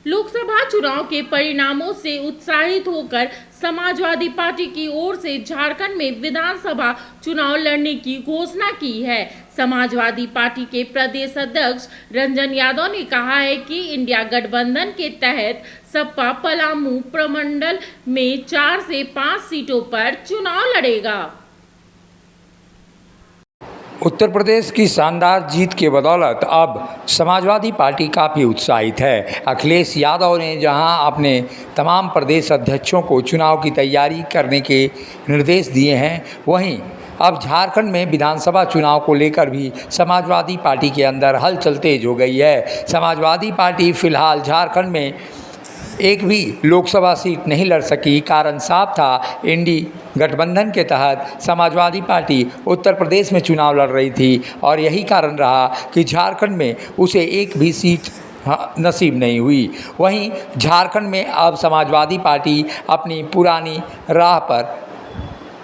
लोकसभा चुनाव के परिणामों से उत्साहित होकर समाजवादी पार्टी की ओर से झारखंड में विधानसभा चुनाव लड़ने की घोषणा की है। समाजवादी पार्टी के प्रदेश अध्यक्ष रंजन यादव ने कहा है कि इंडिया गठबंधन के तहत सपा पलामू प्रमंडल में 4 से 5 सीटों पर चुनाव लड़ेगा। उत्तर प्रदेश की शानदार जीत के बदौलत अब समाजवादी पार्टी काफ़ी उत्साहित है। अखिलेश यादव ने जहां अपने तमाम प्रदेश अध्यक्षों को चुनाव की तैयारी करने के निर्देश दिए हैं, वहीं अब झारखंड में विधानसभा चुनाव को लेकर भी समाजवादी पार्टी के अंदर हलचल तेज हो गई है। समाजवादी पार्टी फिलहाल झारखंड में एक भी लोकसभा सीट नहीं लड़ सकी। कारण साफ था, इंडी गठबंधन के तहत समाजवादी पार्टी उत्तर प्रदेश में चुनाव लड़ रही थी और यही कारण रहा कि झारखंड में उसे एक भी सीट नसीब नहीं हुई। वहीं झारखंड में अब समाजवादी पार्टी अपनी पुरानी राह पर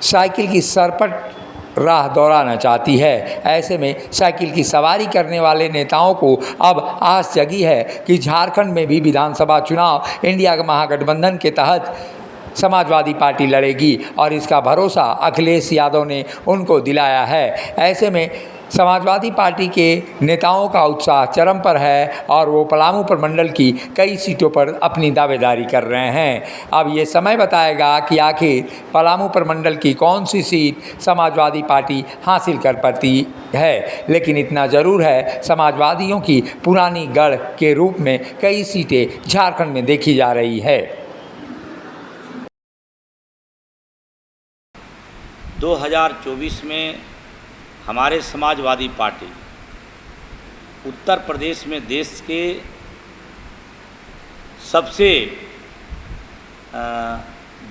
साइकिल की सरपट राह दोहराना चाहती है। ऐसे में साइकिल की सवारी करने वाले नेताओं को अब आस जगी है कि झारखंड में भी विधानसभा चुनाव इंडिया महागठबंधन के तहत समाजवादी पार्टी लड़ेगी और इसका भरोसा अखिलेश यादव ने उनको दिलाया है। ऐसे में समाजवादी पार्टी के नेताओं का उत्साह चरम पर है और वो पलामू प्रमंडल की कई सीटों पर अपनी दावेदारी कर रहे हैं। अब ये समय बताएगा कि आखिर पलामू प्रमंडल की कौन सी सीट समाजवादी पार्टी हासिल कर पाती है। लेकिन इतना ज़रूर है, समाजवादियों की पुरानी गढ़ के रूप में कई सीटें झारखंड में देखी जा रही है। 2024 में हमारे समाजवादी पार्टी उत्तर प्रदेश में देश के सबसे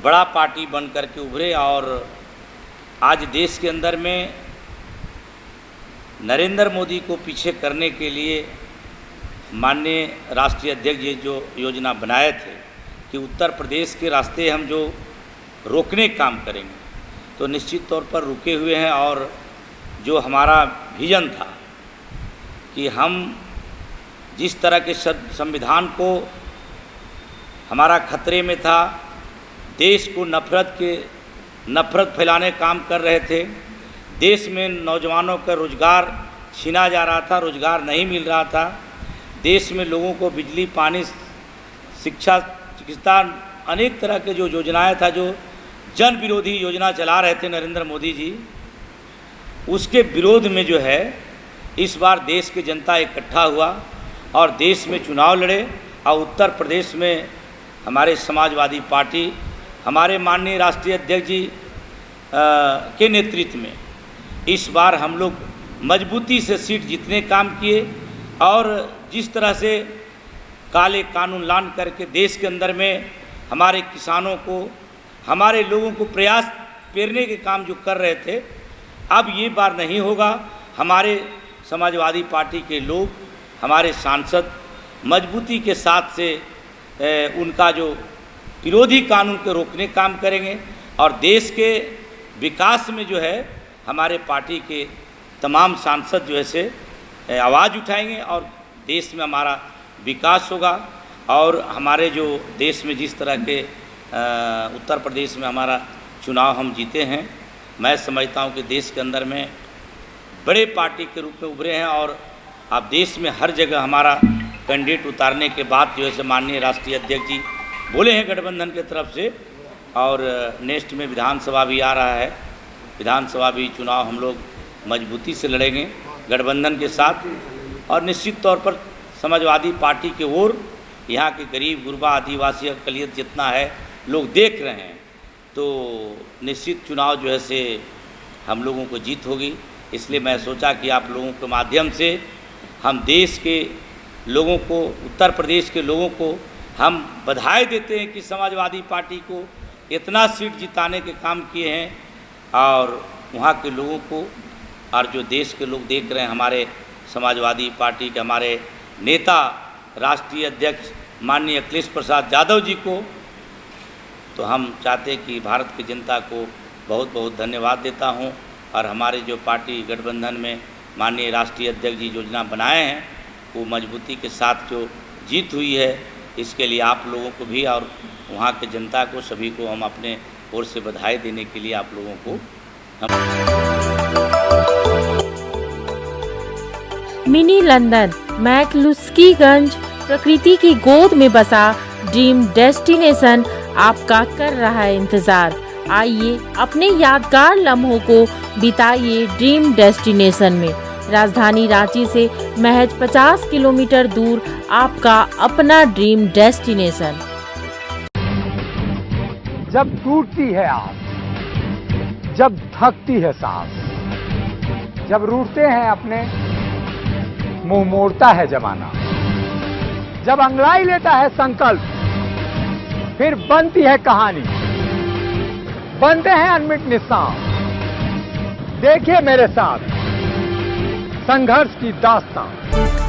बड़ा पार्टी बन कर के उभरे और आज देश के अंदर में नरेंद्र मोदी को पीछे करने के लिए माननीय राष्ट्रीय अध्यक्ष जी जो योजना बनाए थे कि उत्तर प्रदेश के रास्ते हम जो रोकने का काम करेंगे, तो निश्चित तौर पर रुके हुए हैं। और जो हमारा विजन था कि हम जिस तरह के संविधान को हमारा खतरे में था, देश को नफ़रत फैलाने काम कर रहे थे, देश में नौजवानों का रोज़गार छीना जा रहा था, रोज़गार नहीं मिल रहा था, देश में लोगों को बिजली, पानी, शिक्षा, चिकित्सा, अनेक तरह के जो योजनाएं था, जो जन विरोधी योजना चला रहे थे नरेंद्र मोदी जी, उसके विरोध में जो है इस बार देश की जनता इकट्ठा हुआ और देश में चुनाव लड़े। और उत्तर प्रदेश में हमारे समाजवादी पार्टी हमारे माननीय राष्ट्रीय अध्यक्ष जी के नेतृत्व में इस बार हम लोग मजबूती से सीट जीतने काम किए और जिस तरह से काले कानून लान करके देश के अंदर में हमारे किसानों को, हमारे लोगों को प्रयास पेरने के काम जो कर रहे थे, अब ये बार नहीं होगा। हमारे समाजवादी पार्टी के लोग, हमारे सांसद मजबूती के साथ से उनका जो विरोधी कानून को रोकने काम करेंगे और देश के विकास में जो है हमारे पार्टी के तमाम सांसद जो है से आवाज़ उठाएंगे और देश में हमारा विकास होगा। और हमारे जो देश में जिस तरह के उत्तर प्रदेश में हमारा चुनाव हम जीते हैं, मैं समझता हूँ कि देश के अंदर में बड़े पार्टी के रूप में उभरे हैं और अब देश में हर जगह हमारा कैंडिडेट उतारने के बाद जो है माननीय राष्ट्रीय अध्यक्ष जी बोले हैं गठबंधन के तरफ से। और नेक्स्ट में विधानसभा भी आ रहा है, विधानसभा भी चुनाव हम लोग मजबूती से लड़ेंगे गठबंधन के साथ। और निश्चित तौर पर समाजवादी पार्टी के ओर यहाँ के गरीब गुरबा आदिवासी अकलियत जितना है लोग देख रहे हैं, तो निश्चित चुनाव जो है से हम लोगों को जीत होगी। इसलिए मैं सोचा कि आप लोगों के माध्यम से हम देश के लोगों को, उत्तर प्रदेश के लोगों को हम बधाई देते हैं कि समाजवादी पार्टी को इतना सीट जिताने के काम किए हैं और वहाँ के लोगों को और जो देश के लोग देख रहे हैं हमारे समाजवादी पार्टी के हमारे नेता राष्ट्रीय अध्यक्ष माननीय अखिलेश प्रसाद यादव जी को, तो हम चाहते हैं कि भारत की जनता को बहुत बहुत धन्यवाद देता हूं। और हमारे जो पार्टी गठबंधन में माननीय राष्ट्रीय अध्यक्ष जी योजना बनाए हैं, वो मजबूती के साथ जो जीत हुई है इसके लिए आप लोगों को भी और वहाँ के जनता को सभी को हम अपने ओर से बधाई देने के लिए आप लोगों को मिनी लंदन मैक्लुस्कीगंज प्रकृति की गोद में बसा ड्रीम डेस्टिनेशन आपका कर रहा है इंतजार। आइए अपने यादगार लम्हों को बिताइए ड्रीम डेस्टिनेशन में। राजधानी रांची से महज 50 किलोमीटर दूर आपका अपना ड्रीम डेस्टिनेशन। जब टूटती है आस, जब थकती है सांस, जब रूठते हैं अपने, मुंह मोड़ता है जमाना, जब अंगड़ाई लेता है संकल्प, फिर बनती है कहानी, बनते हैं अनमिट निशान। देखिए मेरे साथ संघर्ष की दास्तां।